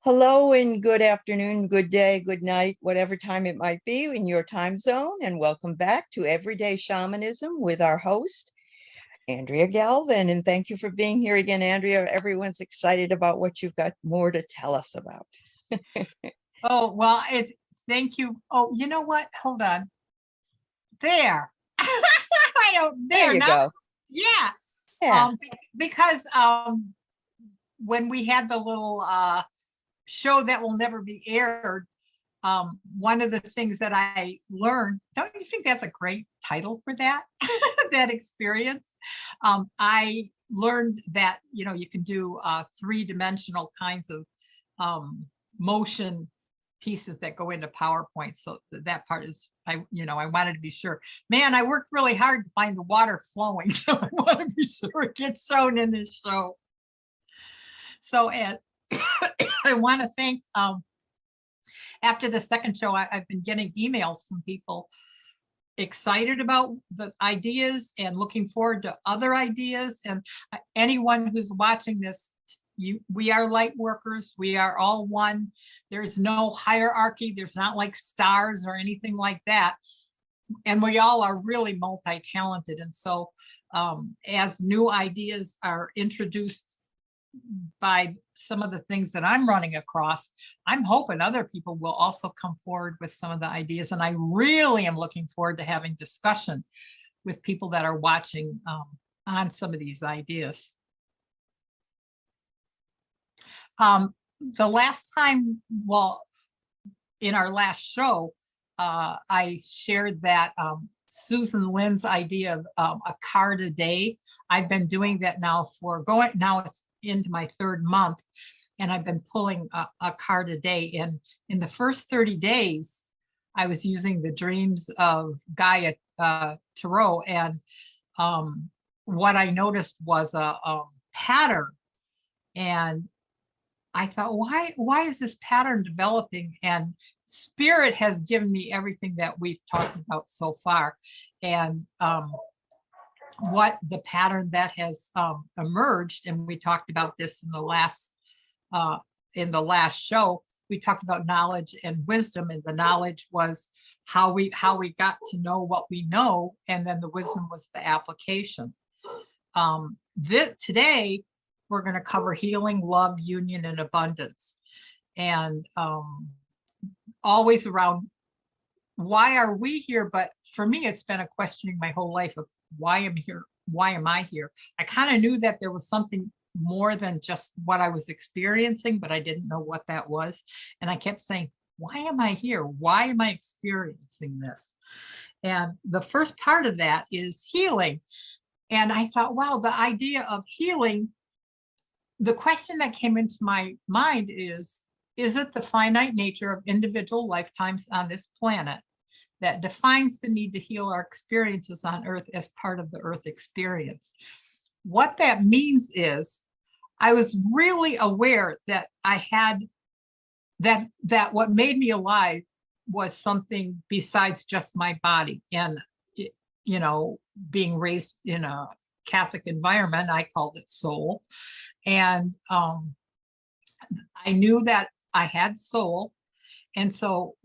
Hello and good afternoon, good day, good night, whatever time it might be in your time zone. And welcome back to Everyday Shamanism with our host, Andrea Galvin. And thank you for being here again, Andrea. Everyone's excited about what you've got more to tell us about. Oh, well, thank you. Oh, you know what? Hold on. There. I don't, There you now. go. Yeah. Yeah. Because when we had the little show that will never be aired, one of the things that I learned, don't you think that's a great title for that, that experience? I learned that, you can do three-dimensional kinds of motion pieces that go into PowerPoint. So that part is, I wanted to be sure. Man, I worked really hard to find the water flowing. So I want to be sure it gets shown in this show. So I want to thank, after the second show, I've been getting emails from people excited about the ideas and looking forward to other ideas. And anyone who's watching this, we are light workers. We are all one. There's no hierarchy. There's not like stars or anything like that. And we all are really multi-talented. And so as new ideas are introduced by some of the things that I'm running across, I'm hoping other people will also come forward with some of the ideas. And I really am looking forward to having discussion with people that are watching on some of these ideas. The last time, well, in our last show, I shared that Susan Lynn's idea of a card a day. I've been doing that now now it's into my third month, and I've been pulling a card a day. And in the first 30 days, I was using the dreams of Gaia Tarot, and what I noticed was a pattern. And I thought, why is this pattern developing? And Spirit has given me everything that we've talked about so far. And what the pattern that has emerged, and we talked about this in the last show, we talked about knowledge and wisdom, and the knowledge was how we got to know what we know, and then the wisdom was the application. Today, we're going to cover healing, love, union, and abundance. And always around why are we here? But for me, it's been a questioning my whole life of why I'm here. Why am I here? I kind of knew that there was something more than just what I was experiencing, but I didn't know what that was. And I kept saying, why am I here? Why am I experiencing this? And the first part of that is healing. And I thought, wow, the idea of healing, the question that came into my mind is it the finite nature of individual lifetimes on this planet that defines the need to heal our experiences on Earth as part of the Earth experience? What that means is I was really aware that I had that what made me alive was something besides just my body. And, being raised in a Catholic environment, I called it soul. And I knew that I had soul. And so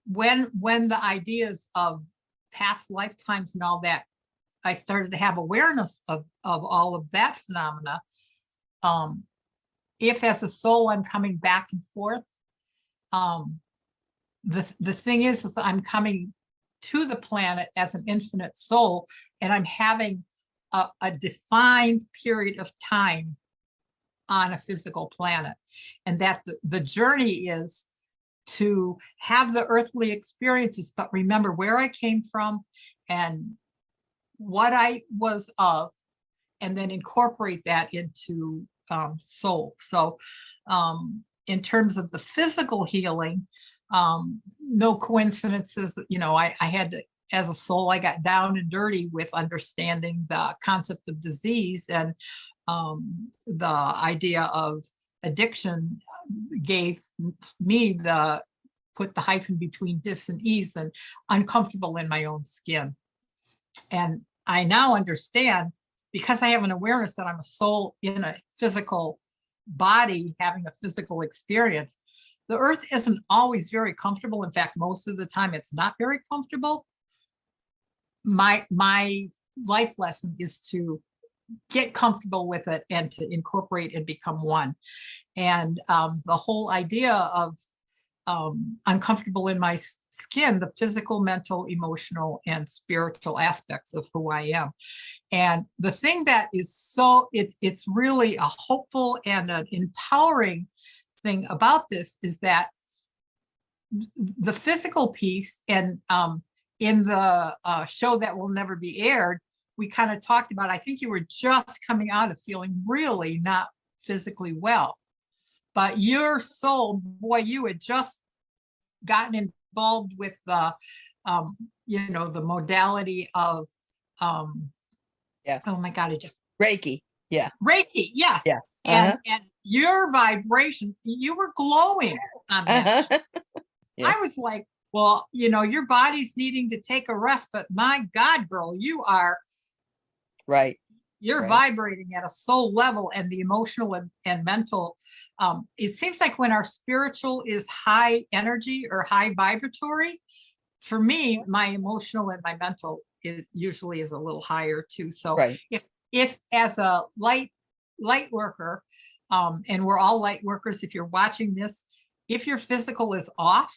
when the ideas of past lifetimes and all that, I started to have awareness of all of that phenomena. If as a soul I'm coming back and forth, the thing is that I'm coming to the planet as an infinite soul, and I'm having a defined period of time on a physical planet, and that the journey is to have the earthly experiences, but remember where I came from and what I was of, and then incorporate that into soul. So in terms of the physical healing, no coincidences, I had to, as a soul, I got down and dirty with understanding the concept of disease, and the idea of addiction gave me put the hyphen between dis and ease, and uncomfortable in my own skin. And I now understand, because I have an awareness that I'm a soul in a physical body having a physical experience, the earth isn't always very comfortable. In fact, most of the time it's not very comfortable. My life lesson is to get comfortable with it and to incorporate and become one. And the whole idea of uncomfortable in my skin, the physical, mental, emotional, and spiritual aspects of who I am. And the thing that is it's really a hopeful and an empowering thing about this is that the physical piece, and in the show that will never be aired, we kind of talked about, I think you were just coming out of feeling really not physically well, but your soul, boy, you had just gotten involved with the, the modality of, yeah. Oh my God, it just Reiki. Yeah. Reiki. Yes. Yeah. And your vibration, you were glowing on that. Yeah. I was like, well, your body's needing to take a rest, but my God, girl, you are right. You're vibrating at a soul level, and the emotional and mental. It seems like when our spiritual is high energy or high vibratory, for me, my emotional and my mental usually is a little higher too. So if as a light worker, and we're all light workers, if you're watching this, if your physical is off,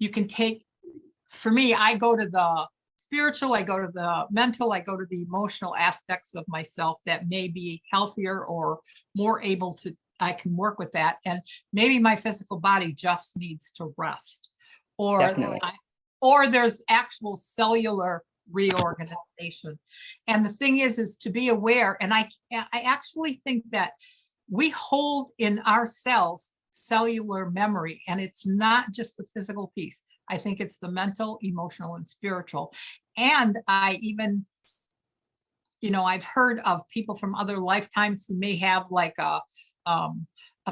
you can take, for me, I go to the spiritual, I go to the mental, I go to the emotional aspects of myself that may be healthier or more able to, I can work with that. And maybe my physical body just needs to rest, or there's actual cellular reorganization. And the thing is to be aware. And I actually think that we hold in our cells cellular memory, and it's not just the physical piece. I think it's the mental, emotional, and spiritual. And I even, I've heard of people from other lifetimes who may have like a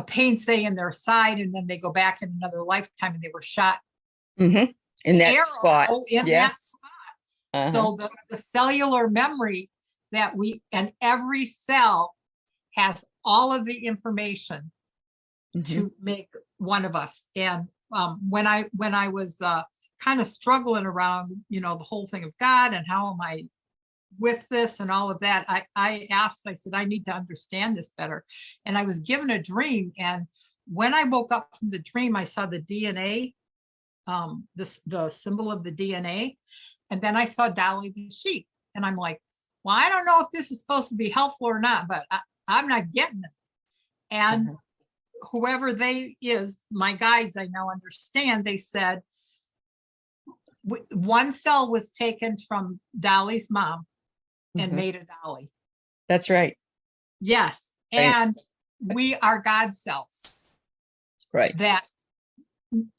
pain, say, in their side, and then they go back in another lifetime and they were shot in that spot. That spot. So the cellular memory that and every cell has all of the information to make one of us. And when I was kind of struggling around, the whole thing of God and how am I with this and all of that, I said, I need to understand this better. And I was given a dream. And when I woke up from the dream, I saw the DNA, the symbol of the DNA. And then I saw Dolly the sheep. And I'm like, well, I don't know if this is supposed to be helpful or not, but I'm not getting it. And whoever they is, my guides, I now understand, they said one cell was taken from Dolly's mom and made a Dolly. That's right. Yes. And we are God selves. Right. That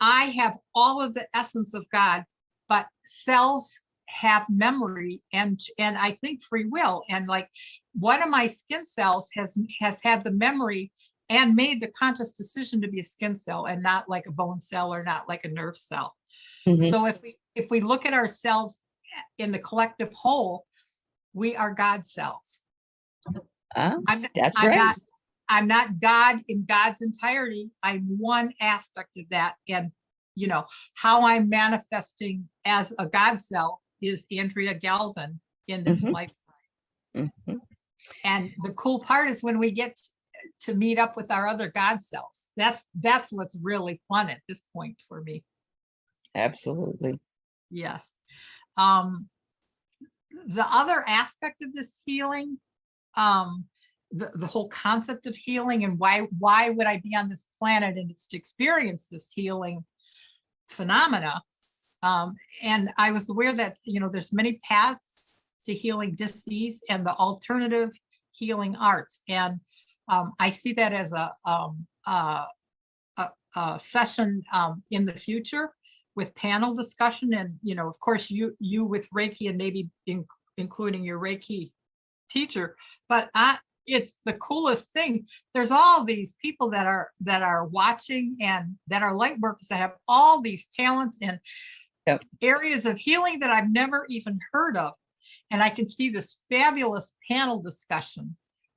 I have all of the essence of God, but cells have memory and I think free will. And like one of my skin cells has had the memory and made the conscious decision to be a skin cell and not like a bone cell or not like a nerve cell. So if we look at ourselves in the collective whole, we are God cells. That's right. I'm not God in God's entirety. I'm one aspect of that. And how I'm manifesting as a God cell is Andrea Galvin in this lifetime. And the cool part is when we get to meet up with our other God selves. That's what's really fun at this point for me. Absolutely. Yes. The other aspect of this healing, the whole concept of healing and why would I be on this planet, and it's to experience this healing phenomena. And I was aware that, there's many paths to healing disease and the alternative healing arts. And I see that as a session in the future with panel discussion. And, of course, you with Reiki and maybe including your Reiki teacher. But it's the coolest thing. There's all these people that are watching and that are light workers that have all these talents and areas of healing that I've never even heard of. And I can see this fabulous panel discussion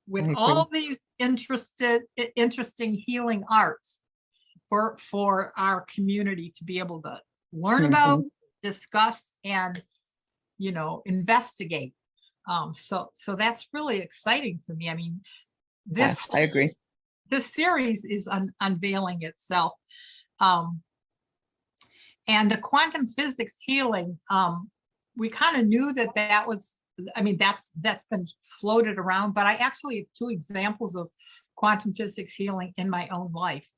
with I agree. all these interesting healing arts for our community to be able to learn about, discuss, and investigate. So that's really exciting for me. I mean, Yeah, I agree. this series is unveiling itself. And the quantum physics healing, we kind of knew that was, I mean, that's been floated around, but I actually have 2 examples of quantum physics healing in my own life.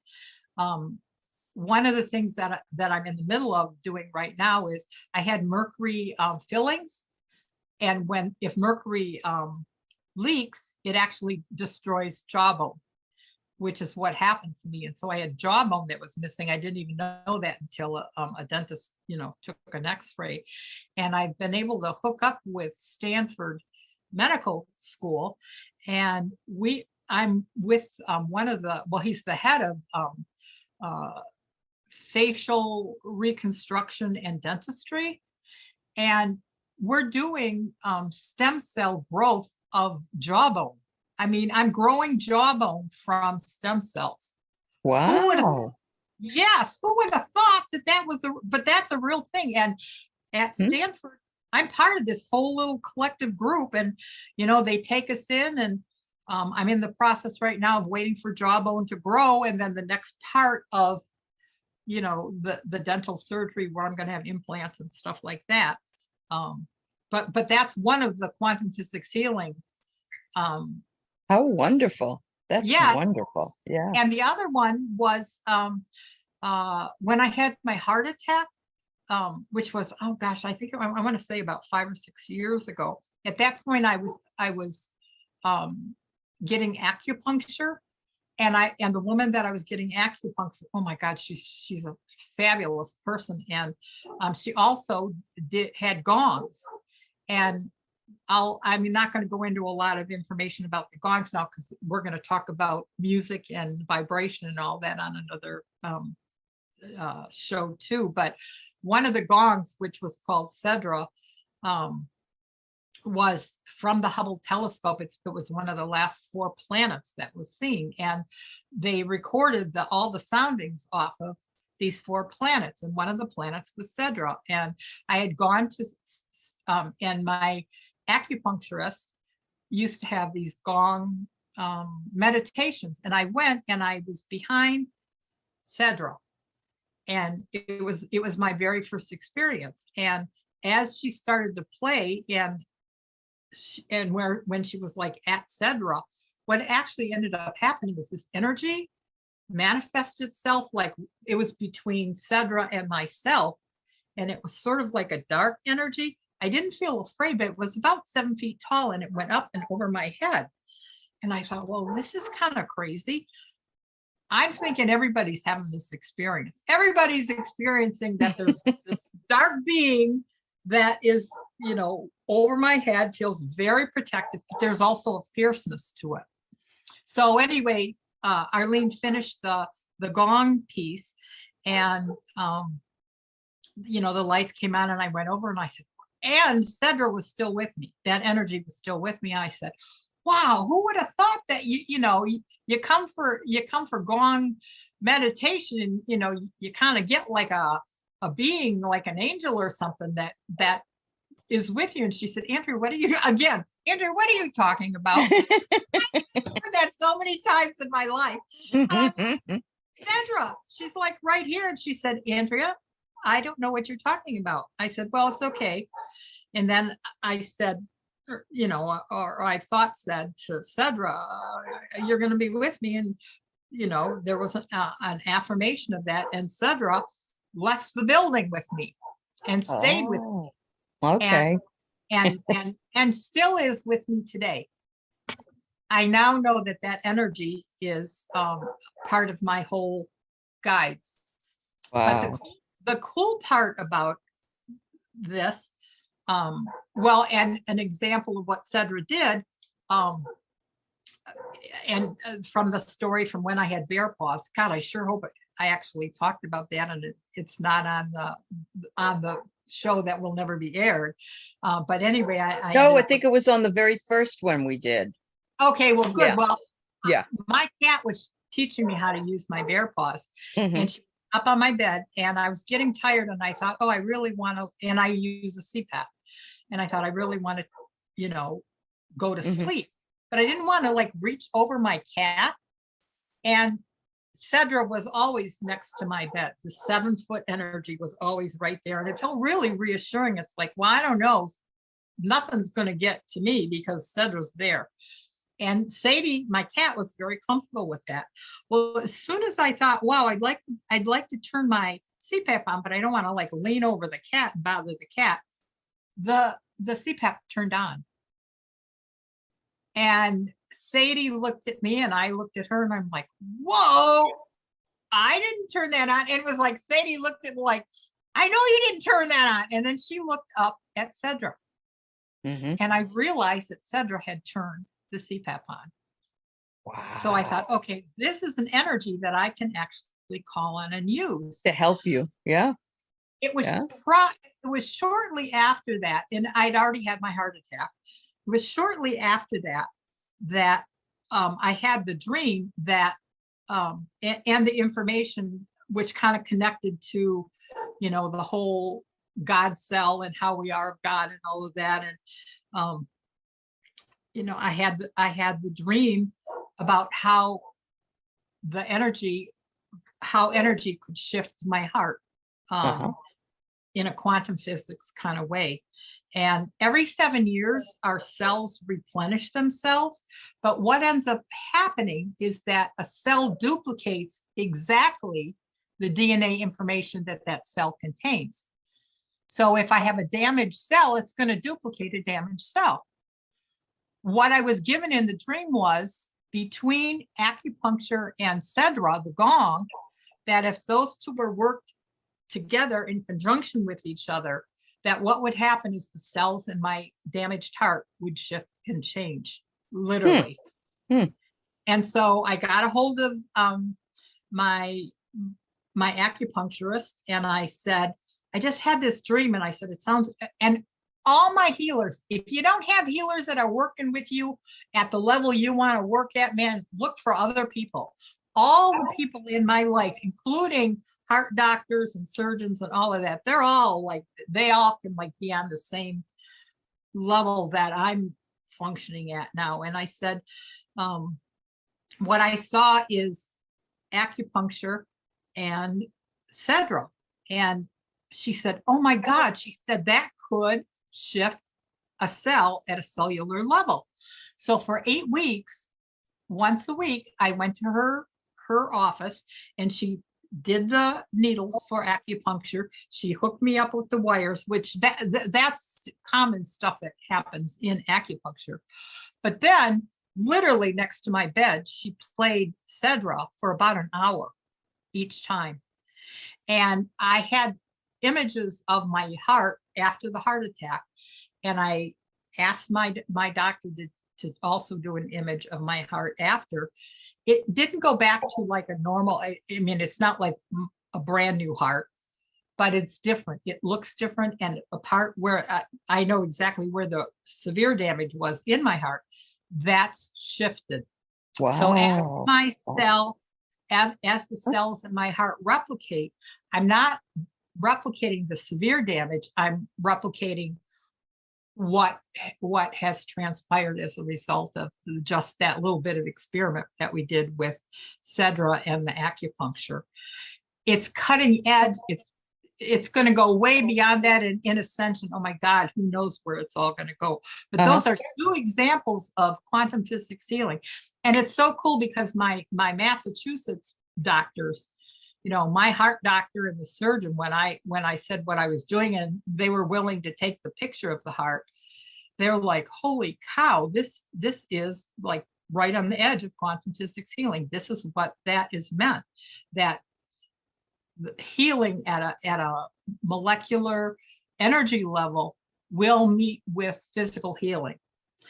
One of the things that I'm in the middle of doing right now is I had mercury fillings, and if mercury leaks, it actually destroys jawbone, which is what happened for me. And so I had jawbone that was missing. I didn't even know that until a dentist, took an X-ray. And I've been able to hook up with Stanford Medical School, and I'm with one of the, well, he's the head of facial reconstruction and dentistry, and we're doing stem cell growth of jawbone. I mean, I'm growing jawbone from stem cells. Wow. Yes, who would have thought that was but that's a real thing. And at Stanford, I'm part of this whole little collective group, and they take us in, and I'm in the process right now of waiting for jawbone to grow, and then the next part of the dental surgery where I'm going to have implants and stuff like that. But that's one of the quantum physics healing. How wonderful. That's wonderful. Yeah. And the other one was when I had my heart attack, which was, oh gosh, I think I want to say about 5 or 6 years ago. At that point, I was getting acupuncture, and the woman that I was getting acupuncture, oh my God, she's a fabulous person, and she also had gongs, and I'm not going to go into a lot of information about the gongs now, because we're going to talk about music and vibration and all that on another show too. But one of the gongs, which was called Cedra, was from the Hubble telescope. It was one of the last 4 planets that was seen, and they recorded all the soundings off of these 4 planets, and one of the planets was Cedra. And I had gone to and my acupuncturist used to have these gong meditations, and I went, and I was behind Cedra, and it was my very first experience. And as she started to play, when she was like at Cedra, what actually ended up happening was this energy manifested itself, like it was between Cedra and myself, and it was sort of like a dark energy. I didn't feel afraid, but it was about 7 feet tall, and it went up and over my head. And I thought, well, this is kind of crazy. I'm thinking everybody's having this experience. Everybody's experiencing that there's this dark being that is, over my head, feels very protective, but there's also a fierceness to it. So anyway, Arlene finished the gong piece, and the lights came on, and I went over, and I said, and Cedra was still with me. That energy was still with me. I said, wow, who would have thought that you come for gong meditation, and you kind of get like a being, like an angel or something that is with you. And she said, Andrea, what are you talking about? I've heard that so many times in my life. Sandra, she's like right here. And she said, Andrea, I don't know what you're talking about. I said, well, it's okay. And then I said, or I thought said to Cedra, you're going to be with me. And, there was an affirmation of that. And Cedra left the building with me and stayed with me. Okay. And still is with me today. I now know that energy is part of my whole guides. Wow. But the cool part about this, well, and an example of what Cedra did, and from the story from when I had bear paws, God, I sure hope I actually talked about that, and it's not on the show that will never be aired. But anyway, I think it was on the very first one we did. Okay, well, good. Yeah. Well, Yeah. my cat was teaching me how to use my bear paws, Mhm. and she was up on my bed, and I was getting tired, and I thought, oh, I really want to, and I use a CPAP, and I thought I really want to, go to Mhm. sleep, but I didn't want to like reach over my cat. And Cedra was always next to my bed. The 7-foot energy was always right there, and it felt really reassuring. It's like, well, I don't know, nothing's going to get to me because Cedra's there. And Sadie, my cat, was very comfortable with that. Well, as soon as I thought, wow, I'd like to turn my CPAP on, but I don't want to like lean over the cat and bother the cat. The CPAP turned on. And Sadie looked at me and I looked at her and I'm like, whoa, I didn't turn that on. And it was like Sadie looked at me like, I know you didn't turn that on. And then she looked up at Cedra. Mhm. And I realized that Cedra had turned the CPAP on. Wow. So I thought, okay, this is an energy that I can actually call on and use. To help you. Yeah. It was Yeah. it was shortly after that, and I'd already had my heart attack. It was shortly after that I had the dream that and the information which kind of connected to, the whole God cell and how we are of God and all of that. And I had the dream about how energy could shift my heart. Uh-huh. In a quantum physics kind of way. And every 7 years, our cells replenish themselves. But what ends up happening is that a cell duplicates exactly the DNA information that that cell contains. So if I have a damaged cell, it's going to duplicate a damaged cell. What I was given in the dream was between acupuncture and Cedra, the gong, that if those two were worked together in conjunction with each other, that what would happen is the cells in my damaged heart would shift and change, literally. And so I got a hold of my acupuncturist, and I said, I just had this dream, and I said, it sounds, and all my healers, if you don't have healers that are working with you at the level you want to work at, man, look for other people. All the people in my life, including heart doctors and surgeons and all of that, they're all like, they all can like be on the same level that I'm functioning at now. And I said, what I saw is acupuncture and Cedra. And she said, oh my God, she said that could shift a cell at a cellular level. So for 8 weeks, once a week, I went to her office, and she did the needles for acupuncture. She hooked me up with the wires, which that's common stuff that happens in acupuncture. But then literally next to my bed, she played Cedra for about an hour each time. And I had images of my heart after the heart attack. And I asked my doctor to also do an image of my heart after. It didn't go back to like a normal, I mean, it's not like a brand new heart, but it's different. It looks different. And a part where I know exactly where the severe damage was in my heart, that's shifted. Wow. So as my cell, as the cells in my heart replicate, I'm not replicating the severe damage, I'm replicating what has transpired as a result of just that little bit of experiment that we did with Cedra and the acupuncture. It's cutting edge. It's going to go way beyond that in Ascension. Oh my God, who knows where it's all going to go. But those are 2 examples of quantum physics healing. And it's so cool because my Massachusetts doctors, my heart doctor and the surgeon, when I said what I was doing and they were willing to take the picture of the heart, they're like, holy cow, this is like right on the edge of quantum physics healing. This is what that is meant, that healing at a molecular energy level will meet with physical healing.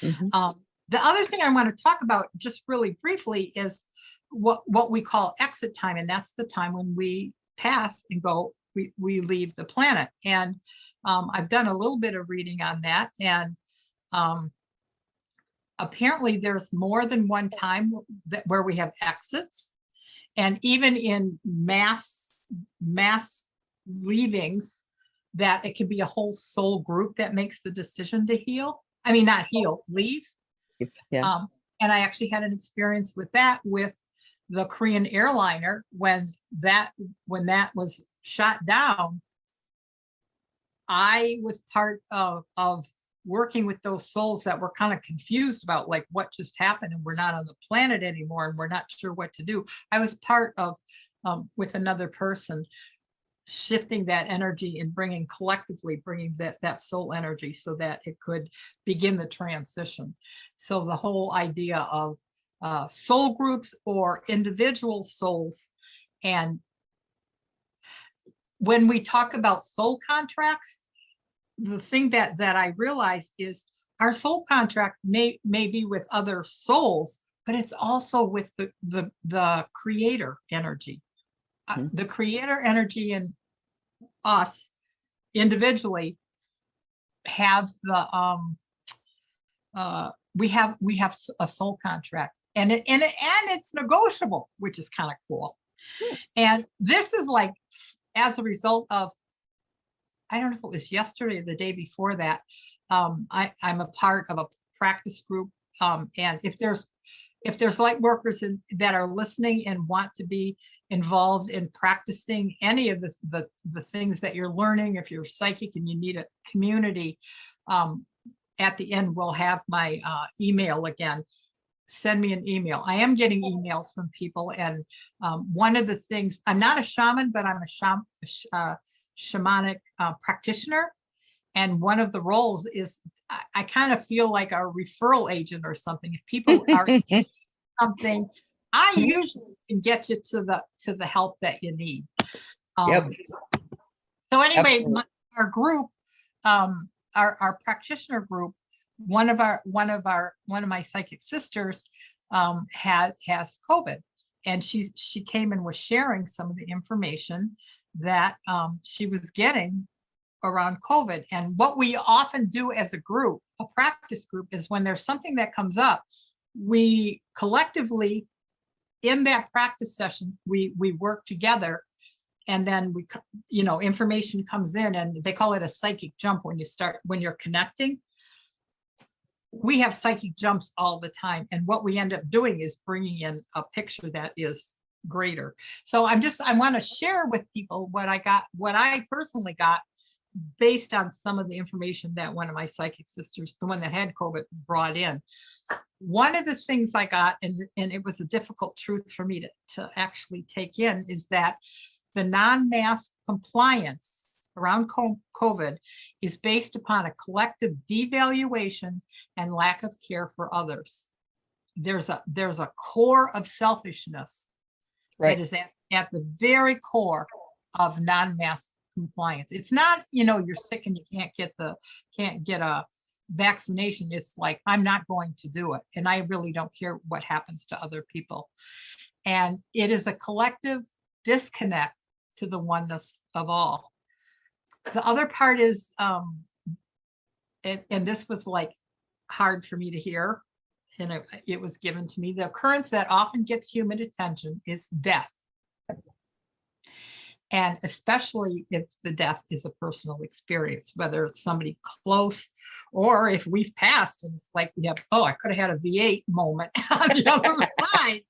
The other thing I want to talk about just really briefly is what we call exit time, and that's the time when we pass and go, we leave the planet. And I've done a little bit of reading on that, and apparently there's more than one time where we have exits. And even in mass leavings, that it could be a whole soul group that makes the decision to heal. I mean, not heal, leave. Yeah. And I actually had an experience with that with the Korean airliner when that was shot down. I was part of working with those souls that were kind of confused about like what just happened, and we're not on the planet anymore and we're not sure what to do. I was part of with another person shifting that energy and bringing that soul energy so that it could begin the transition. So the whole idea of soul groups or individual souls. And when we talk about soul contracts, the thing that I realized is our soul contract may be with other souls, but it's also with the creator energy. The creator energy and us individually have we have a soul contract, and it's negotiable, which is kind of cool. And this is like as a result of, I don't know if it was yesterday or the day before that, I'm a part of a practice group, and if there's light workers that are listening and want to be involved in practicing any of the things that you're learning, if you're psychic and you need a community, at the end we'll have my email again. Send me an email. I am getting emails from people, and one of the things, I'm not a shaman, but I'm a shamanic practitioner. And one of the roles is I kind of feel like a referral agent or something. If people are something, I usually can get you to the help that you need. Yep. So anyway, our group, our practitioner group, one of my psychic sisters has COVID, and she came and was sharing some of the information that she was getting around COVID. And what we often do as a group, a practice group, is when there's something that comes up, we collectively in that practice session, we work together, and then information comes in, and they call it a psychic jump when you're connecting. We have psychic jumps all the time. And what we end up doing is bringing in a picture that is greater. So I want to share with people what I personally got based on some of the information that one of my psychic sisters, the one that had COVID, brought in. One of the things I got, and it was a difficult truth for me to actually take in, is that the non-mask compliance around COVID is based upon a collective devaluation and lack of care for others. There's a core of selfishness, right, that is at the very core of non-mask compliance. It's not, you're sick and you can't get a vaccination. It's like, I'm not going to do it, and I really don't care what happens to other people. And it is a collective disconnect to the oneness of all. The other part is, and this was like hard for me to hear, and it was given to me, the occurrence that often gets human attention is death. And especially if the death is a personal experience, whether it's somebody close or if we've passed and it's like we have, I could have had a V8 moment on the other side.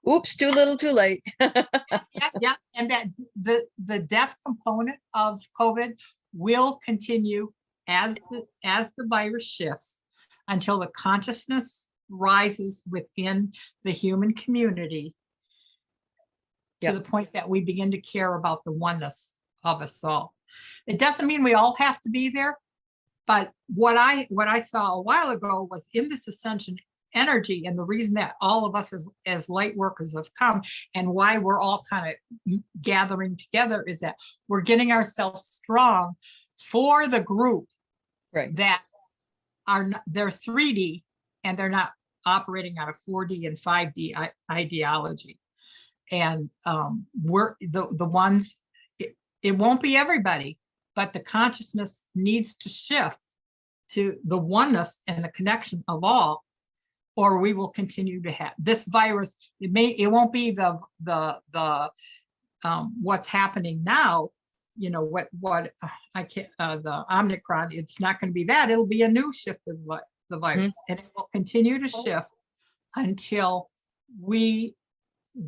Oops, too little, too late. Yeah. And that the death component of COVID will continue as the virus shifts until the consciousness rises within the human community to the point that we begin to care about the oneness of us all. It doesn't mean we all have to be there, but what I saw a while ago was in this ascension energy, and the reason that all of us as light workers have come and why we're all kind of gathering together is that we're getting ourselves strong for the group, right, that they're 3D and they're not operating on a 4D and 5D ideology. And we're the ones, it won't be everybody, but the consciousness needs to shift to the oneness and the connection of all or we will continue to have this virus. It won't be the what's happening now, you know, I can't, the Omicron, it's not going to be that. It'll be a new shift of the virus, and it will continue to shift until we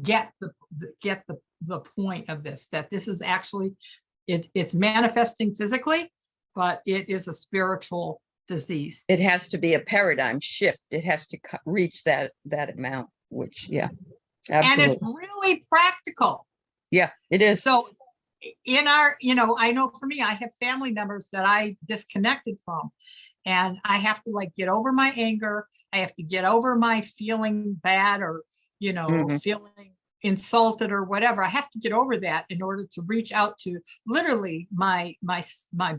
get the point of this, that this is actually, it's manifesting physically, but it is a spiritual disease. It has to be a paradigm shift. It has to reach that amount, which, yeah, absolutely. And it's really practical. Yeah, it is. So in our, you know, I know for me, I have family members that I disconnected from, and I have to like get over my anger. I have to get over my feeling bad, or, you know, feeling insulted or whatever. I have to get over that in order to reach out to literally my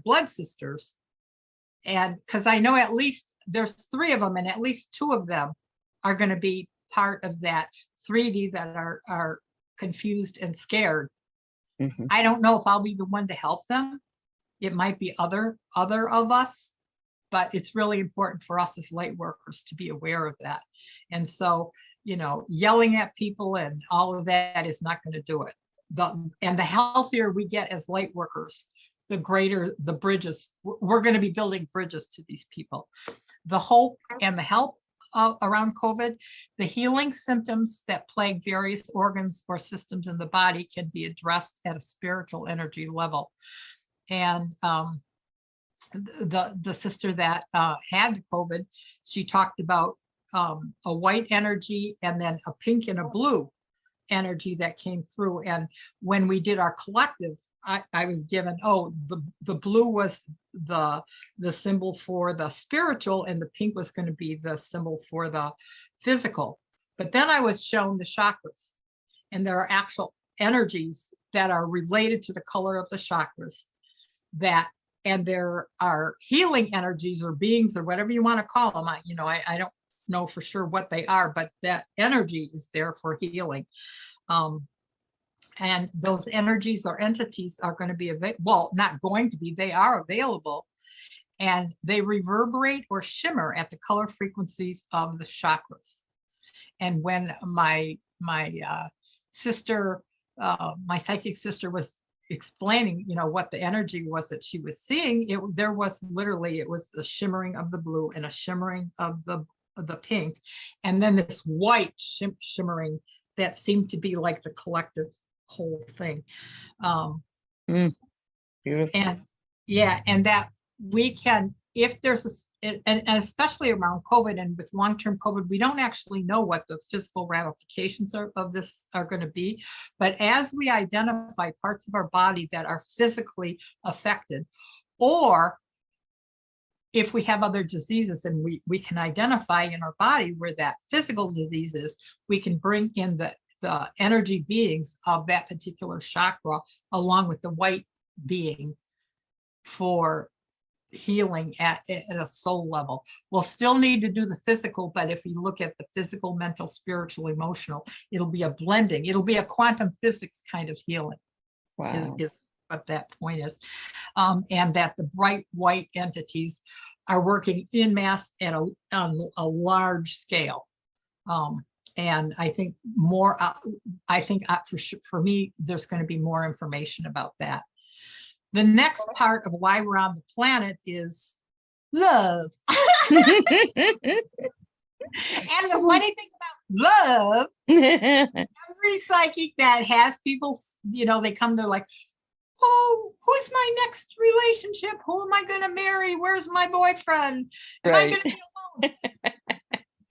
blood sisters. And because I know at least there's 3 of them, and at least 2 of them are going to be part of that 3D that are confused and scared. I don't know if I'll be the one to help them. It might be other of us, but it's really important for us as light workers to be aware of that. And so, you know, yelling at people and all of that is not going to do it. And the healthier we get as light workers, the greater the bridges. We're going to be building bridges to these people. The hope and the help around COVID, the healing symptoms that plague various organs or systems in the body can be addressed at a spiritual energy level. And the sister that had COVID, she talked about a white energy and then a pink and a blue energy that came through. And when we did our collective, I was given, the blue was the symbol for the spiritual, and the pink was going to be the symbol for the physical. But then I was shown the chakras, and there are actual energies that are related to the color of the chakras, and there are healing energies or beings or whatever you want to call them. I don't know for sure what they are, but that energy is there for healing. And those energies or entities are going to be not going to be, they are available, and they reverberate or shimmer at the color frequencies of the chakras. And when my sister, my psychic sister, was explaining, you know, what the energy was that she was seeing, it was the shimmering of the blue and a shimmering of the pink, and then this white shimmering that seemed to be like the collective whole thing. Beautiful. And yeah, and that we can, if there's and especially around COVID and with long-term COVID, we don't actually know what the physical ramifications of this are going to be. But as we identify parts of our body that are physically affected, or if we have other diseases and we can identify in our body where that physical disease is, we can bring in the energy beings of that particular chakra along with the white being for healing at a soul level. We'll still need to do the physical, but if you look at the physical, mental, spiritual, emotional, it'll be a blending. It'll be a quantum physics kind of healing. Wow. Is what that point is. And that the bright white entities are working in mass on a large scale. And I think more, for me, there's going to be more information about that. The next part of why we're on the planet is love. And the funny thing about love, every psychic that has people, you know, they come, they're like, oh, who's my next relationship? Who am I going to marry? Where's my boyfriend? Am I going to be alone?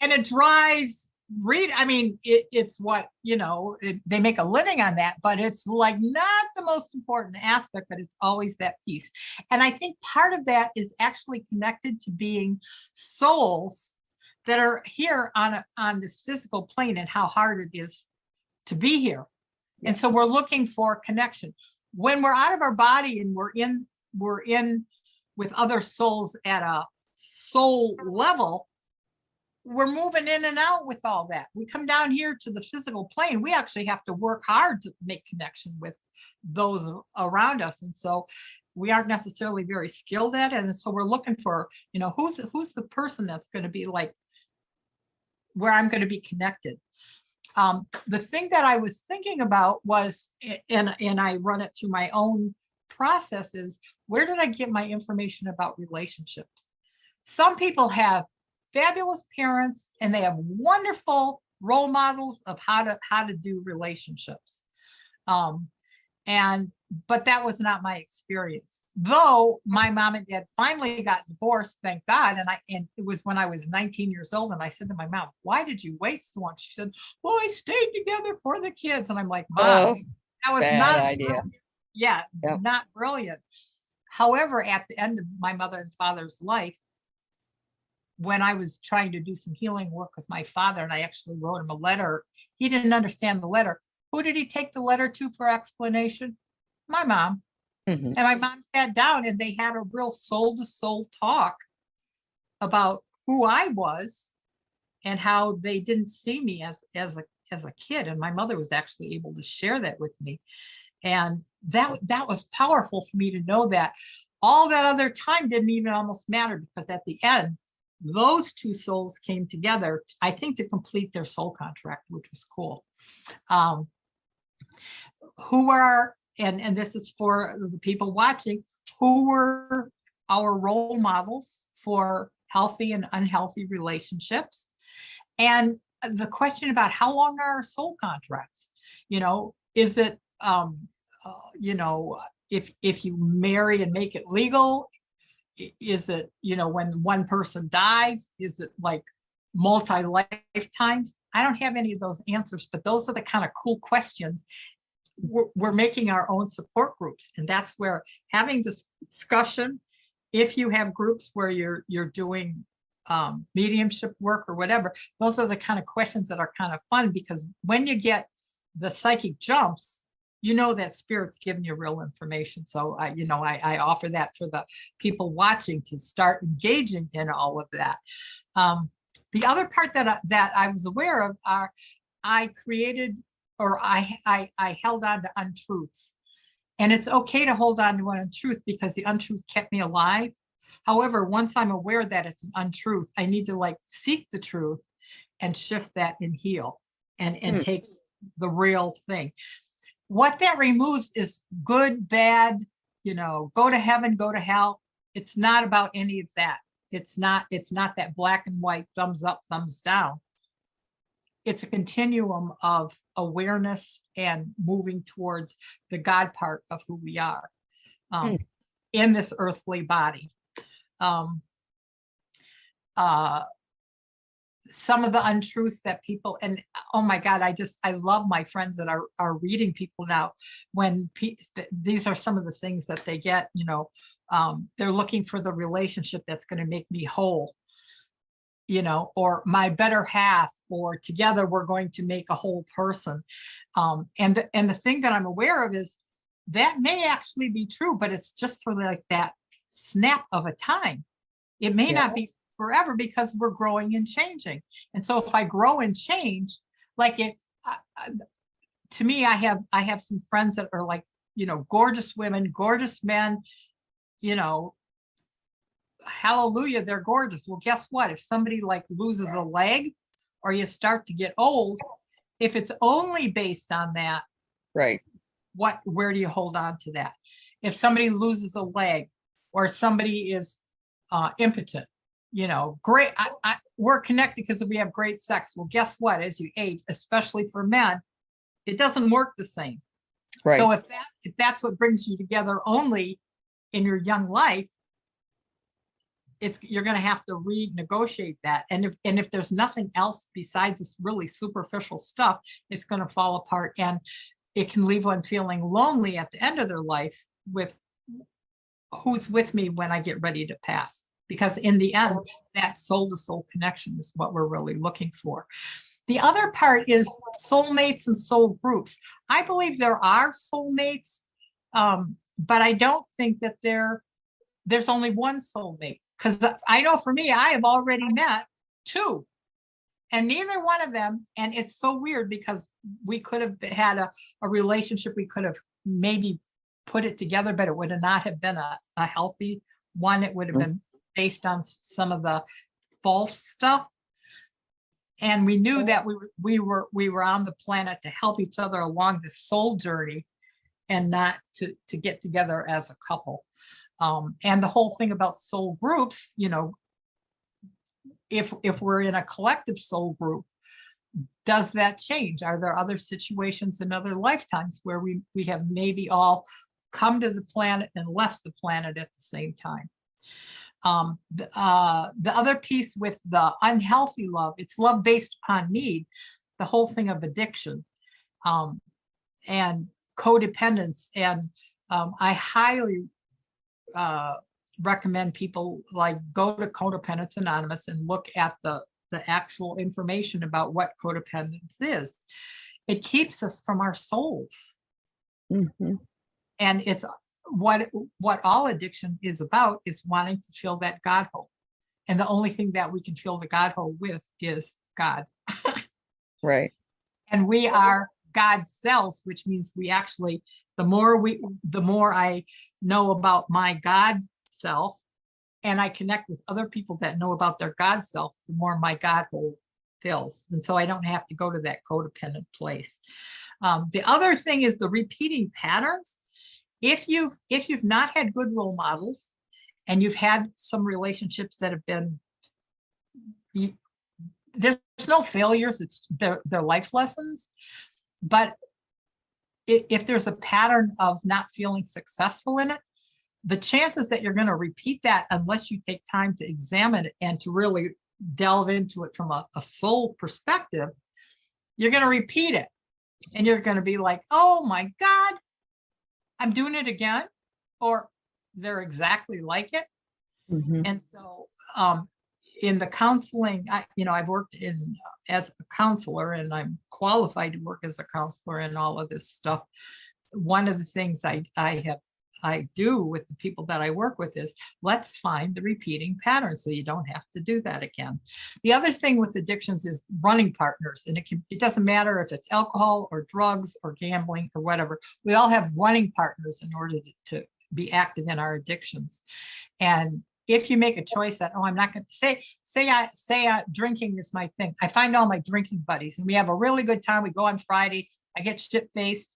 And it drives it's what, you know, they make a living on that, but it's like not the most important aspect, but it's always that piece. And I think part of that is actually connected to being souls that are here on this physical plane, and how hard it is to be here. Yeah. And so we're looking for connection. When we're out of our body and we're in with other souls at a soul level, we're moving in and out with all that. We come down here to the physical plane. We actually have to work hard to make connection with those around us. And so we aren't necessarily very skilled at it. And so we're looking for, you know, who's the person that's going to be like where I'm going to be connected. The thing that I was thinking about was, and I run it through my own processes, where did I get my information about relationships? Some people have fabulous parents and they have wonderful role models of how to do relationships. But that was not my experience. Though my mom and dad finally got divorced, thank God. And it was when I was 19 years old. And I said to my mom, why did you wait so long? She said, well, I stayed together for the kids. And I'm like, Mom, that was bad not idea. Yeah, Yep. not brilliant. However, at the end of my mother and father's life, when I was trying to do some healing work with my father, and I actually wrote him a letter, he didn't understand the letter. Who did he take the letter to for explanation? My mom. Mhm. And my mom sat down and they had a real soul to soul talk about who I was and how they didn't see me as a kid. And my mother was actually able to share that with me. And that was powerful for me to know that all that other time didn't even almost matter, because at the end, those two souls came together, I think, to complete their soul contract, which was cool. Who are, and this is for the people watching, who were our role models for healthy and unhealthy relationships? And the question about how long are our soul contracts? Is it, if you marry and make it legal, is it, when one person dies, is it like multi-lifetimes? I don't have any of those answers, but those are the kind of cool questions. We're making our own support groups, and that's where having discussion, if you have groups where you're doing mediumship work or whatever, those are the kind of questions that are kind of fun, because when you get the psychic jumps, that spirit's giving you real information. So I offer that for the people watching to start engaging in all of that. The other part that I was aware of are, I created, or I held on to untruths. And it's okay to hold on to an untruth, because the untruth kept me alive. However, once I'm aware that it's an untruth, I need to seek the truth and shift that and heal and take the real thing. What that removes is good, bad, go to heaven, go to hell. It's not about any of that. It's not that black and white, thumbs up, thumbs down. It's a continuum of awareness and moving towards the God part of who we are in this earthly body. Some of the untruths that people, and oh my God, I love my friends that are reading people now. When these are some of the things that they get, they're looking for the relationship that's going to make me whole, or my better half, or together we're going to make a whole person. And the thing that I'm aware of is that may actually be true, but it's just for that snap of a time. It may not be forever, because we're growing and changing. And so if I grow and change, to me, I have some friends that are gorgeous women, gorgeous men, hallelujah, they're gorgeous. Well, guess what? If somebody loses a leg, or you start to get old, if it's only based on that, right, where do you hold on to that? If somebody loses a leg, or somebody is impotent, great, we're connected because we have great sex. Well, guess what? As you age, especially for men, it doesn't work the same. right. So if that's what brings you together only in your young life, you're going to have to renegotiate that. And if there's nothing else besides this really superficial stuff, it's going to fall apart, and it can leave one feeling lonely at the end of their life with who's with me when I get ready to pass. Because in the end, that soul to soul connection is what we're really looking for. The other part is soulmates and soul groups. I believe there are soulmates, but I don't think that there's only one soulmate. Because I know for me, I have already met two, and neither one of them, and it's so weird, because we could have had a relationship, we could have maybe put it together, but it would not have been a healthy one. It would have been based on some of the false stuff. And we knew that we were on the planet to help each other along this soul journey and not to get together as a couple. And the whole thing about soul groups, you know, if we're in a collective soul group, does that change? Are there other situations in other lifetimes where we have maybe all come to the planet and left the planet at the same time? The other piece with the unhealthy love, it's love based upon need, the whole thing of addiction and codependence. And I highly recommend people like go to Codependence Anonymous and look at the actual information about what codependence is. It keeps us from our souls. Mm-hmm. And it's what all addiction is about, is wanting to fill that God hole. And the only thing that we can fill the God hole with is God. Right. And we are god-selves, which means we actually, the more I know about my God self, and I connect with other people that know about their God self, the more my God hole fills. And so I don't have to go to that codependent place. The other thing is the repeating patterns. If you've not had good role models and you've had some relationships that have been, there's no failures, it's they're life lessons. But if there's a pattern of not feeling successful in it, the chances that you're going to repeat that, unless you take time to examine it and to really delve into it from a soul perspective, you're going to repeat it. And you're going to be like, oh my God, I'm doing it again. Or they're exactly like it. Mm-hmm. And so in the counseling, I've worked as a counselor, and I'm qualified to work as a counselor and all of this stuff. One of the things I do with the people that I work with is, let's find the repeating pattern so you don't have to do that again. The other thing with addictions is running partners. And it doesn't matter if it's alcohol or drugs or gambling or whatever. We all have running partners in order to be active in our addictions. And if you make a choice that, oh, I'm not going to say drinking is my thing. I find all my drinking buddies and we have a really good time. We go on Friday, I get shit-faced.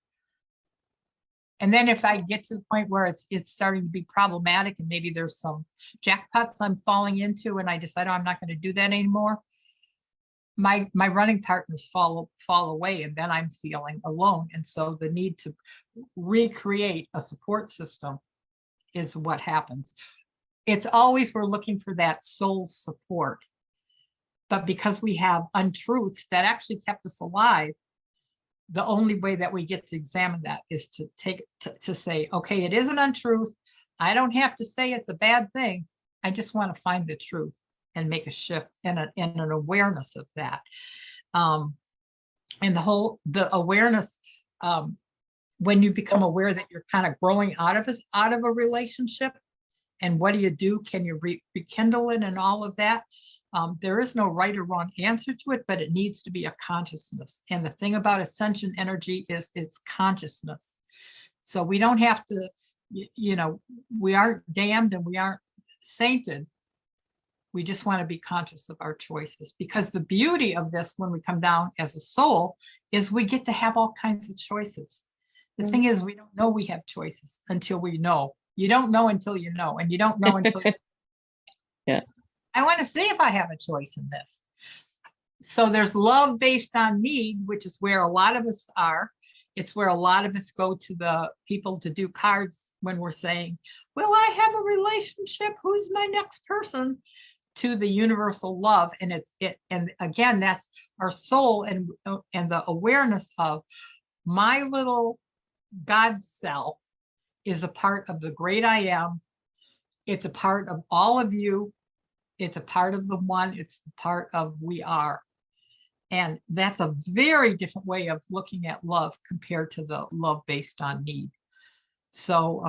And then if I get to the point where it's starting to be problematic and maybe there's some jackpots I'm falling into and I decide, oh, I'm not going to do that anymore, my running partners fall away, and then I'm feeling alone. And so the need to recreate a support system is what happens. It's always, we're looking for that soul support. But because we have untruths that actually kept us alive, the only way that we get to examine that is to say, okay, it is an untruth. I don't have to say it's a bad thing. I just want to find the truth and make a shift and an awareness of that. And the awareness, when you become aware that you're kind of growing out of a relationship, and what do? Can you rekindle it and all of that? There is no right or wrong answer to it, but it needs to be a consciousness. And the thing about ascension energy is it's consciousness. So we don't have to, we aren't damned and we aren't sainted. We just want to be conscious of our choices, because the beauty of this, when we come down as a soul, is we get to have all kinds of choices. The thing is, we don't know we have choices until we know. You don't know until you know, and you don't know until you yeah. I want to see if I have a choice in this. So there's love based on need, which is where a lot of us are. It's where a lot of us go to the people to do cards when we're saying, will I have a relationship? Who's my next person? To the universal love. And and again, that's our soul and the awareness of my little God self is a part of the great I am. It's a part of all of you. It's a part of the one. It's the part of we are. And that's a very different way of looking at love compared to the love based on need. So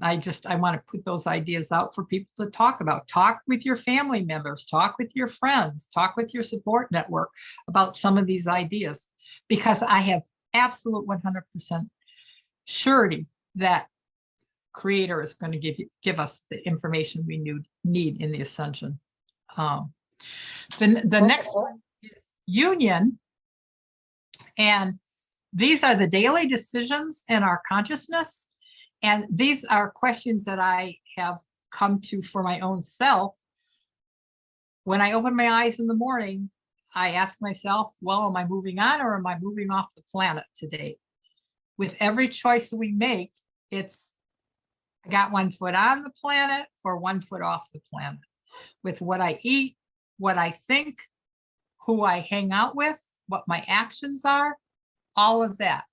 I want to put those ideas out for people to talk about. Talk with your family members, talk with your friends, talk with your support network about some of these ideas, because I have absolute 100% surety that Creator is going to give us the information we need in the Ascension. The next one union. And these are the daily decisions in our consciousness. And these are questions that I have come to for my own self. When I open my eyes in the morning, I ask myself, well, am I moving on or am I moving off the planet today? With every choice we make, it's I got 1 foot on the planet or 1 foot off the planet. With what I eat, what I think, who I hang out with, what my actions are, all of that.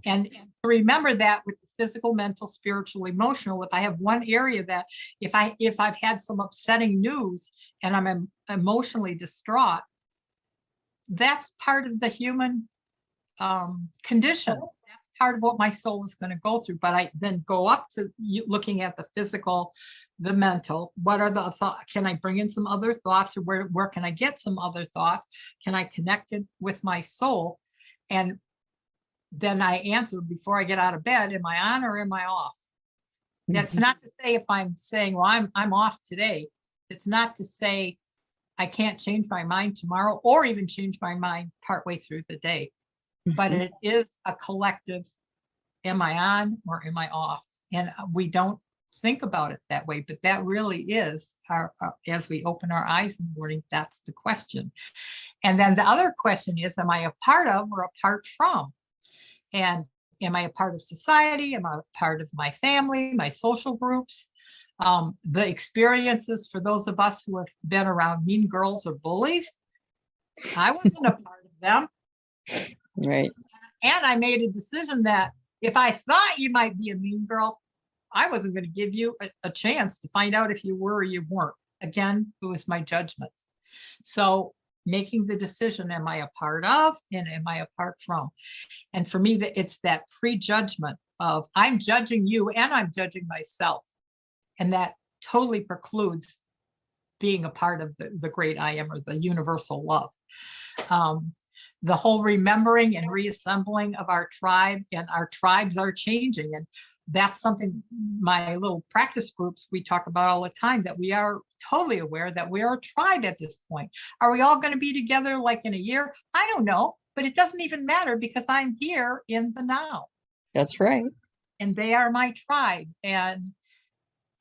And to remember that with the physical, mental, spiritual, emotional, if I have one area that if I've had some upsetting news and I'm emotionally distraught, that's part of the human condition. That's part of what my soul is going to go through. But I then go up to looking at the physical, the mental. What are the thoughts? Can I bring in some other thoughts, or where can I get some other thoughts? Can I connect it with my soul? And then I answer before I get out of bed, am I on or am I off? That's not to say if I'm saying, well, I'm off today. It's not to say I can't change my mind tomorrow or even change my mind partway through the day. But it is a collective, am I on or am I off? And we don't think about it that way, but that really is our as we open our eyes in the morning, that's the question. And then the other question is, am I a part of or apart from? And am I a part of society? Am I a part of my family, my social groups? The experiences for those of us who have been around mean girls or bullies, I wasn't a part of them. Right. And I made a decision that if I thought you might be a mean girl, I wasn't going to give you a chance to find out if you were or you weren't. Again, it was my judgment. So making the decision, am I a part of and am I apart from? And for me, it's that prejudgment of I'm judging you and I'm judging myself. And that totally precludes being a part of the great I am or the universal love. The whole remembering and reassembling of our tribe, and our tribes are changing. And that's something my little practice groups, we talk about all the time, that we are totally aware that we are a tribe at this point. Are we all going to be together like in a year? I don't know, but it doesn't even matter because I'm here in the now. That's right. And they are my tribe. And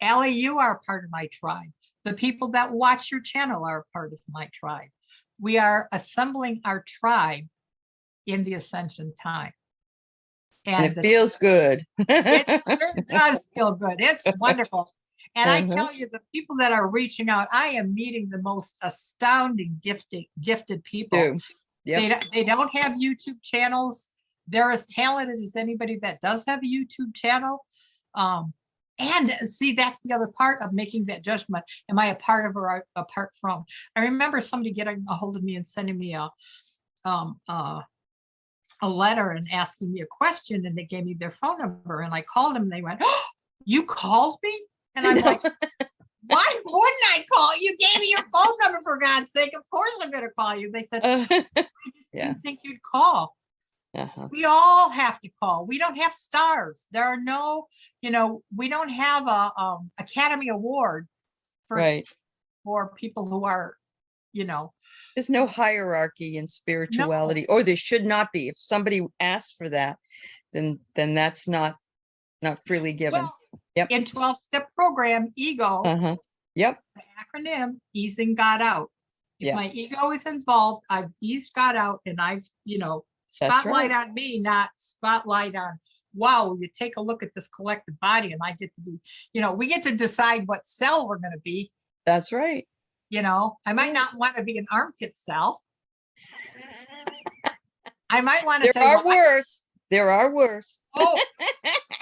Allie, you are part of my tribe. The people that watch your channel are part of my tribe. We are assembling our tribe in the Ascension time. And it feels good. It sure does feel good. It's wonderful. And I tell you, the people that are reaching out, I am meeting the most astounding, gifted people. Yep. They don't have YouTube channels. They're as talented as anybody that does have a YouTube channel. And see, that's the other part of making that judgment. Am I a part of or apart from? I remember somebody getting a hold of me and sending me a letter and asking me a question, and they gave me their phone number, and I called them and they went, oh, you called me? And I'm like, why wouldn't I call? You gave me your phone number, for God's sake. Of course I'm going to call you. They said, I just didn't think you'd call. We all have to call. We don't have stars. There are no, we don't have a Academy Award for people who are, there's no hierarchy in spirituality, or there should not be. If somebody asks for that, then that's not freely given. Well, in 12-step program, ego, yep, the acronym, easing God out. If my ego is involved, I've eased God out, and I've, spotlight on me, not spotlight on, wow, you take a look at this collective body and I get to be, we get to decide what cell we're going to be. That's right. I might not want to be an armpit cell. I might want to say, there are worse. Oh,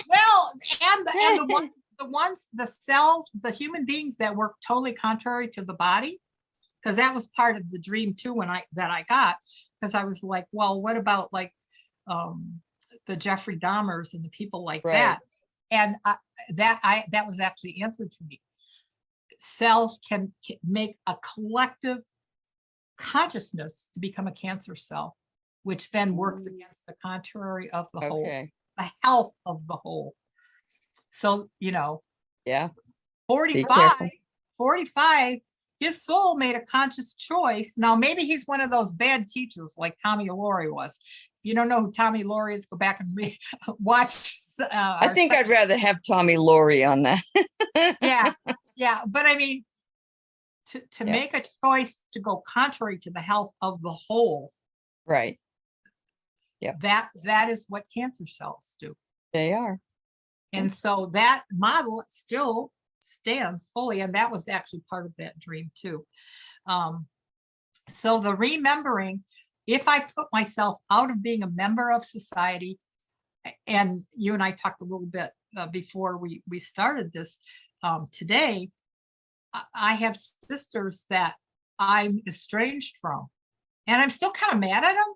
well, and the cells, the human beings that work totally contrary to the body, because that was part of the dream too that I got. Because I was like, well, what about like the Jeffrey Dahmers and the people like that? And that was actually answered to me. Cells can make a collective consciousness to become a cancer cell, which then works against the contrary of the whole, the health of the whole. So, 45 his soul made a conscious choice. Now, maybe he's one of those bad teachers like Tommy Laurie was. If you don't know who Tommy Laurie is, go back and watch. I think I'd rather have Tommy Laurie on that. Yeah. But I mean, to make a choice to go contrary to the health of the whole. Right. Yeah. That is what cancer cells do. They are. And so that model still stands fully. And that was actually part of that dream too. So the remembering, if I put myself out of being a member of society, and you and I talked a little bit before we started this today, I have sisters that I'm estranged from, and I'm still kind of mad at them.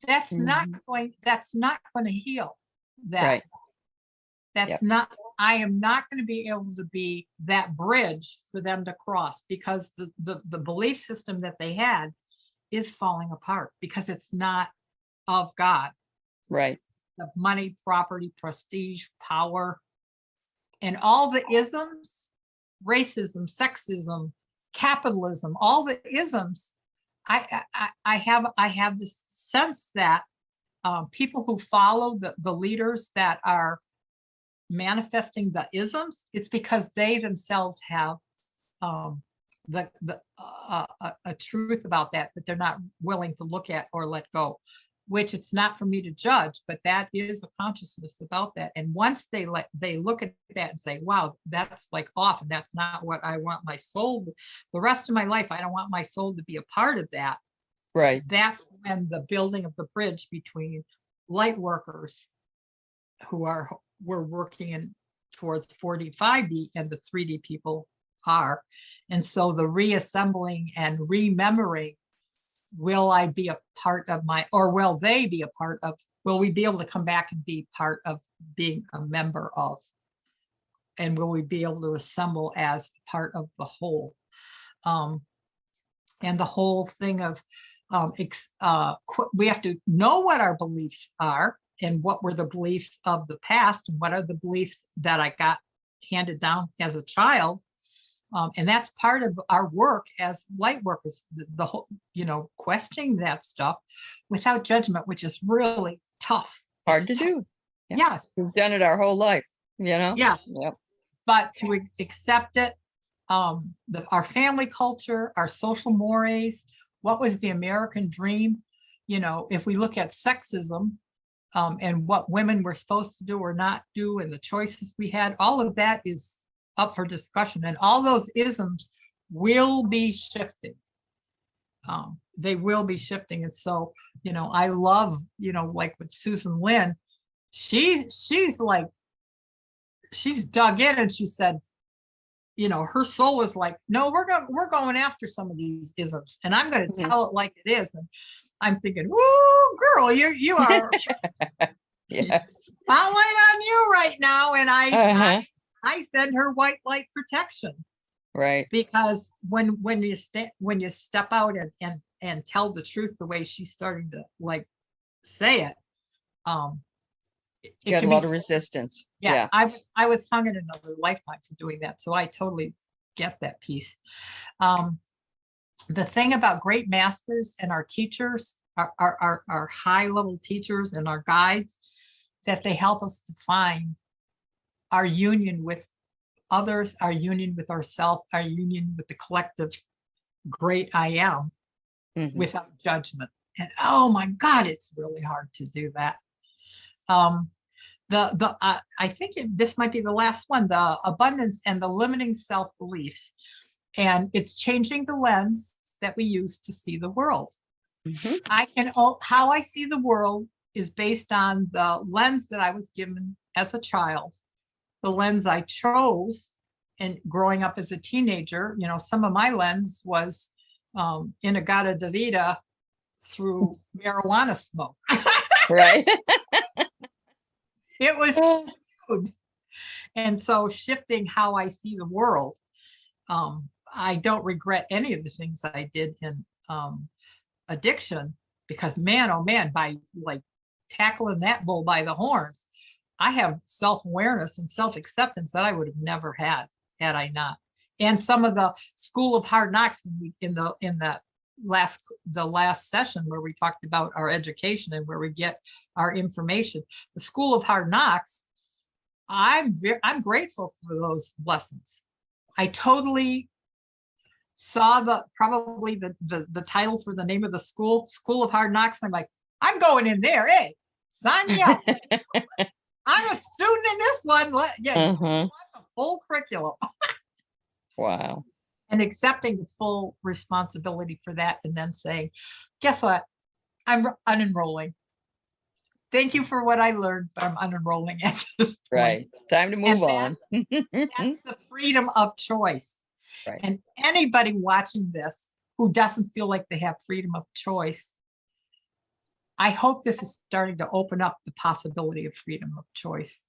That's not going to heal that. Right. That's not, I am not going to be able to be that bridge for them to cross, because the belief system that they had is falling apart because it's not of God. Right. Of money, property, prestige, power, and all the isms, racism, sexism, capitalism, all the isms. I have this sense that people who follow the leaders that are manifesting the isms, it's because they themselves have a truth about that they're not willing to look at or let go, which it's not for me to judge, but that is a consciousness about that. And once they look at that and say, wow, that's like off, and that's not what I want my soul, the rest of my life, I don't want my soul to be a part of that. Right. That's when the building of the bridge between light workers who we're working in towards 4D, 5D, and the 3D people are. And so the reassembling and remembering, will I be a part of or will they be a part of, will we be able to come back and be part of being a member of, and will we be able to assemble as part of the whole? And the whole thing of, we have to know what our beliefs are and what were the beliefs of the past and what are the beliefs that I got handed down as a child. And that's part of our work as light workers, the whole, questioning that stuff without judgment, which is really tough. Hard to do. Yeah. Yes. We've done it our whole life, Yeah. Yep. But to accept it, our family culture, our social mores, what was the American dream? If we look at sexism, and what women were supposed to do or not do, and the choices we had, all of that is up for discussion, and all those isms will be shifting. They will be shifting. And so, I love, like with Susan Lynn, she's dug in, and she said, her soul is like, no, we're going after some of these isms, and I'm going to tell it like it is. And I'm thinking, woo, girl, you are spotlight on you right now. And I send her white light protection. Right. Because when you step out and tell the truth the way she's starting to say it, you got a lot of resistance. Yeah. I was hung in another lifetime for doing that. So I totally get that piece. The thing about great masters and our teachers, our high level teachers and our guides, that they help us define our union with others, our union with ourselves, our union with the collective great I am, without judgment. And oh my God, it's really hard to do that. I think this might be the last one, the abundance and the limiting self-beliefs. And it's changing the lens that we use to see the world. How I see the world is based on the lens that I was given as a child, the lens I chose, and growing up as a teenager, some of my lens was Inagata Davida through marijuana smoke. Right. It was food. And so shifting how I see the world, I don't regret any of the things I did in addiction, because man, oh man, by tackling that bull by the horns, I have self-awareness and self-acceptance that I would have never had I not. And some of the School of Hard Knocks in the last session where we talked about our education and where we get our information, the School of Hard Knocks, I'm grateful for those lessons. I totally saw probably the title for the name of the School of Hard Knocks. And I'm like, I'm going in there. Hey, sign me up. I'm a student in this one. Yeah, the full curriculum. Wow. And accepting the full responsibility for that, and then saying, guess what? I'm unenrolling. Thank you for what I learned, but I'm unenrolling at this point. Right. Time to move on. That's the freedom of choice. Right. And anybody watching this who doesn't feel like they have freedom of choice, I hope this is starting to open up the possibility of freedom of choice,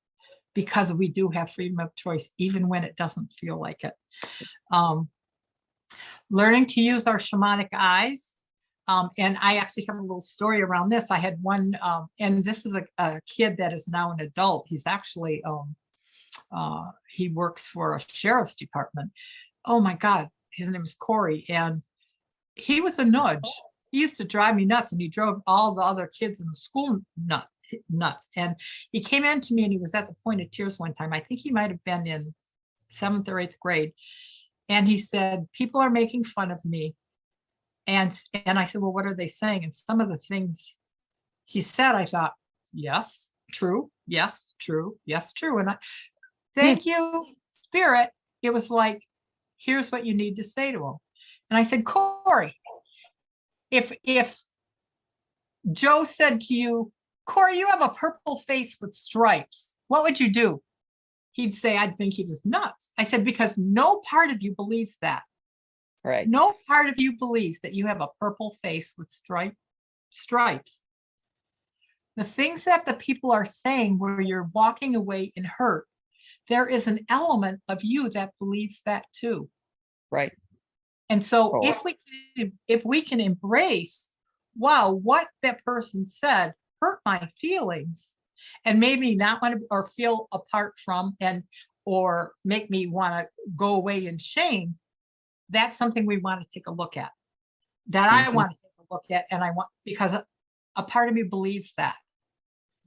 because we do have freedom of choice, even when it doesn't feel like it. Learning to use our shamanic eyes. And I actually have a little story around this. I had one, and this is a kid that is now an adult. He's actually, he works for a sheriff's department. Oh my God, his name is Corey. And he was a nudge. He used to drive me nuts, and he drove all the other kids in the school nuts. And he came in to me, and he was at the point of tears one time. I think he might have been in 7th or 8th grade. And he said, people are making fun of me. And I said, well, what are they saying? And some of the things he said, I thought, yes, true. Yes, true. Yes, true. And thank you, Spirit. It was like, here's what you need to say to him. And I said, Corey, if Joe said to you, Corey, you have a purple face with stripes, what would you do? He'd say, I'd think he was nuts. I said, because no part of you believes that. Right. No part of you believes that you have a purple face with stripes. The things that the people are saying where you're walking away in hurt, there is an element of you that believes that too. Right. And so if we can embrace, wow, what that person said hurt my feelings, and made me not want to, or feel apart from, or make me want to go away in shame, that's something we want to take a look at. That I want to take a look at, and I want, because a part of me believes that.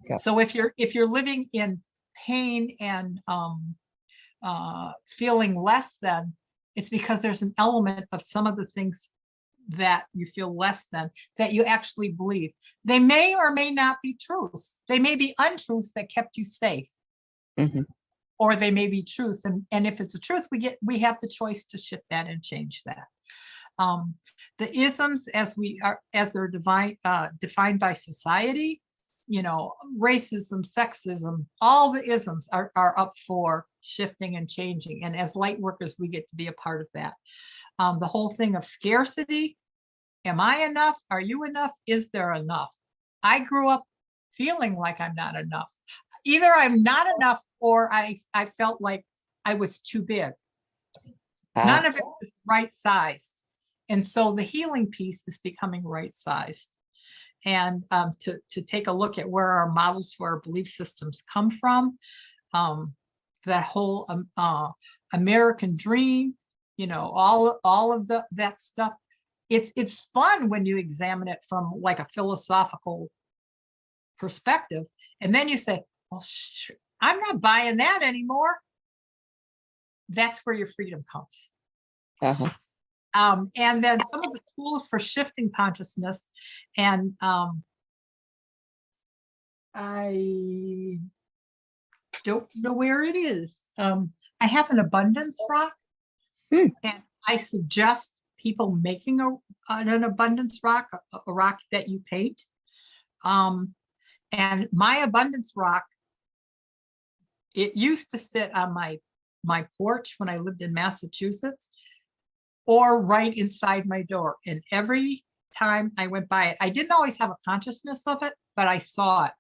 Yep. So if you're living in pain and feeling less than, it's because there's an element of some of the things that you feel less than that you actually believe. They may or may not be truths. They may be untruths that kept you safe. Or they may be truth. And if it's a truth, we have the choice to shift that and change that. The isms, as they're defined by society, racism, sexism, all the isms are up for shifting and changing. And as light workers, we get to be a part of that. The whole thing of scarcity. Am I enough? Are you enough? Is there enough? I grew up feeling like I'm not enough. Either I'm not enough, or I felt like I was too big. None of it was right-sized. And so the healing piece is becoming right-sized. And to take a look at where our models for our belief systems come from, that whole American dream, all of that stuff. It's fun when you examine it from like a philosophical perspective. And then you say, well, I'm not buying that anymore. That's where your freedom comes. And then some of the tools for shifting consciousness. And I don't know where it is. I have an abundance rock. And I suggest people making an abundance rock, a rock that you paint. And my abundance rock, it used to sit on my porch when I lived in Massachusetts, or right inside my door. And every time I went by it, I didn't always have a consciousness of it, but I saw it.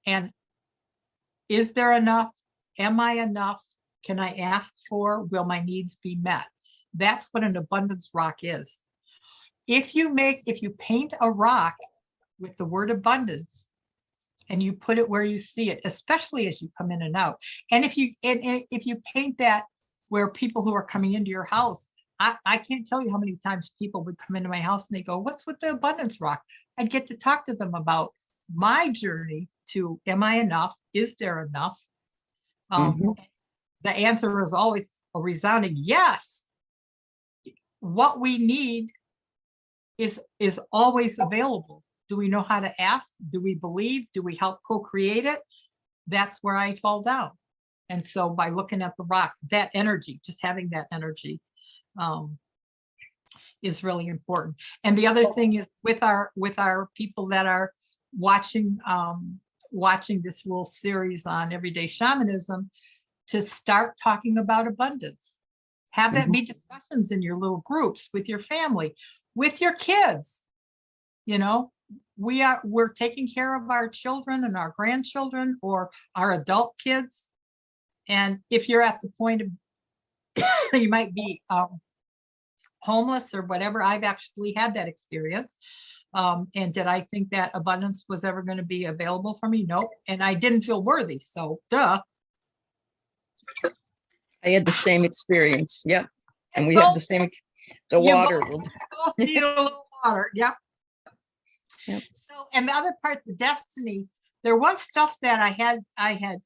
And is there enough? Am I enough? Can I ask for? Will my needs be met? That's what an abundance rock is. If you paint a rock with the word abundance, and you put it where you see it, especially as you come in and out. And if you paint that where people who are coming into your house, I can't tell you how many times people would come into my house and they go, what's with the abundance rock? I'd get to talk to them about my journey to, am I enough? Is there enough? The answer is always a resounding yes. What we need is always available. Do we know how to ask? Do we believe? Do we help co-create it? That's where I fall down. And so by looking at the rock, that energy, just having that energy is really important. And the other thing is with our people that are watching this little series on everyday shamanism, to start talking about abundance. Have that be discussions in your little groups with your family, with your kids. You know, we're taking care of our children and our grandchildren or our adult kids. And if you're at the point of you might be homeless or whatever, I've actually had that experience. And did I think that abundance was ever going to be available for me? Nope. And I didn't feel worthy. So duh. I had the same experience. Yep. And we so, have the same, the water. Need a little water. Yep. Yep. So, and the other part, the destiny, there was stuff that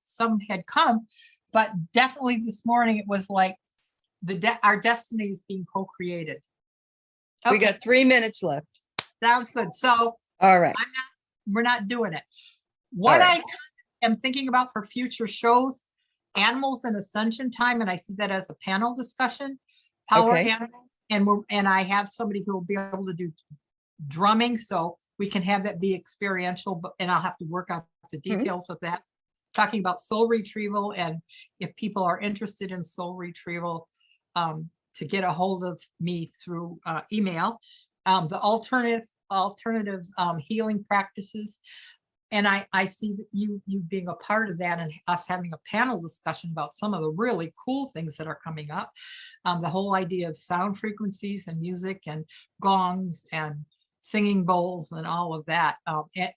some had come, but definitely this morning it was like our destiny is being co-created. Okay. We got 3 minutes left. Sounds good. So all right, we're not doing it. What I am thinking about for future shows, animals and ascension time, and I see that as a panel discussion, power animals, and I have somebody who will be able to do drumming, so we can have that be experiential, and I'll have to work out the details of that. Talking about soul retrieval, and if people are interested in soul retrieval, to get a hold of me through email. The alternative healing practices. And I see that you being a part of that and us having a panel discussion about some of the really cool things that are coming up. The whole idea of sound frequencies and music and gongs and singing bowls and all of that.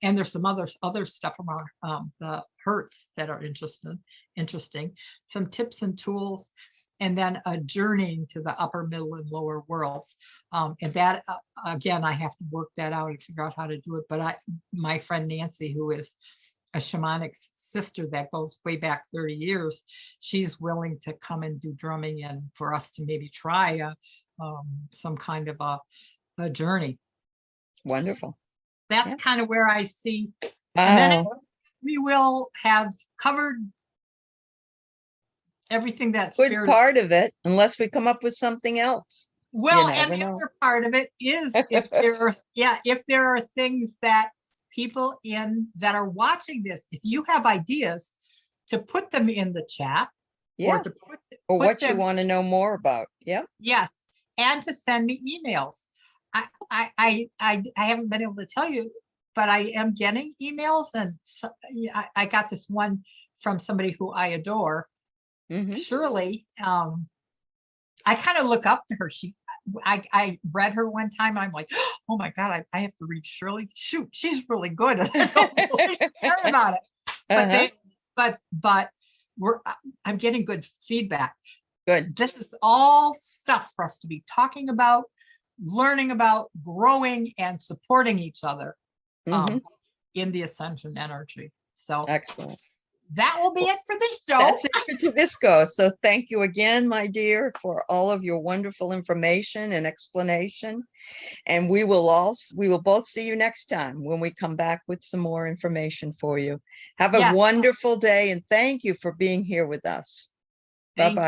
And there's some other stuff around the hertz that are interesting. Some tips and tools. And then a journeying to the upper, middle, and lower worlds. And that, again, I have to work that out and figure out how to do it. But my friend Nancy, who is a shamanic sister that goes way back 30 years, she's willing to come and do drumming and for us to maybe try some kind of a journey. Wonderful. So that's kind of where I see. Wow. And then we will have covered everything that's good part of it, unless we come up with something else. Well, and the other part of it is if there are things that people that are watching this, if you have ideas, to put them in the chat, or to put what you want to know more about. Yes, and to send me emails. I haven't been able to tell you, but I am getting emails, and so, I got this one from somebody who I adore. Shirley, I kind of look up to her. I read her one time. I'm like, oh my God, I have to read Shirley. Shoot, she's really good. And I don't really care about it. But I'm getting good feedback. Good. This is all stuff for us to be talking about, learning about, growing, and supporting each other in the ascension energy. So excellent. That will be it for this show. That's it for this go. So thank you again, my dear, for all of your wonderful information and explanation. And we will both see you next time when we come back with some more information for you. Have a wonderful day, and thank you for being here with us. Bye-bye.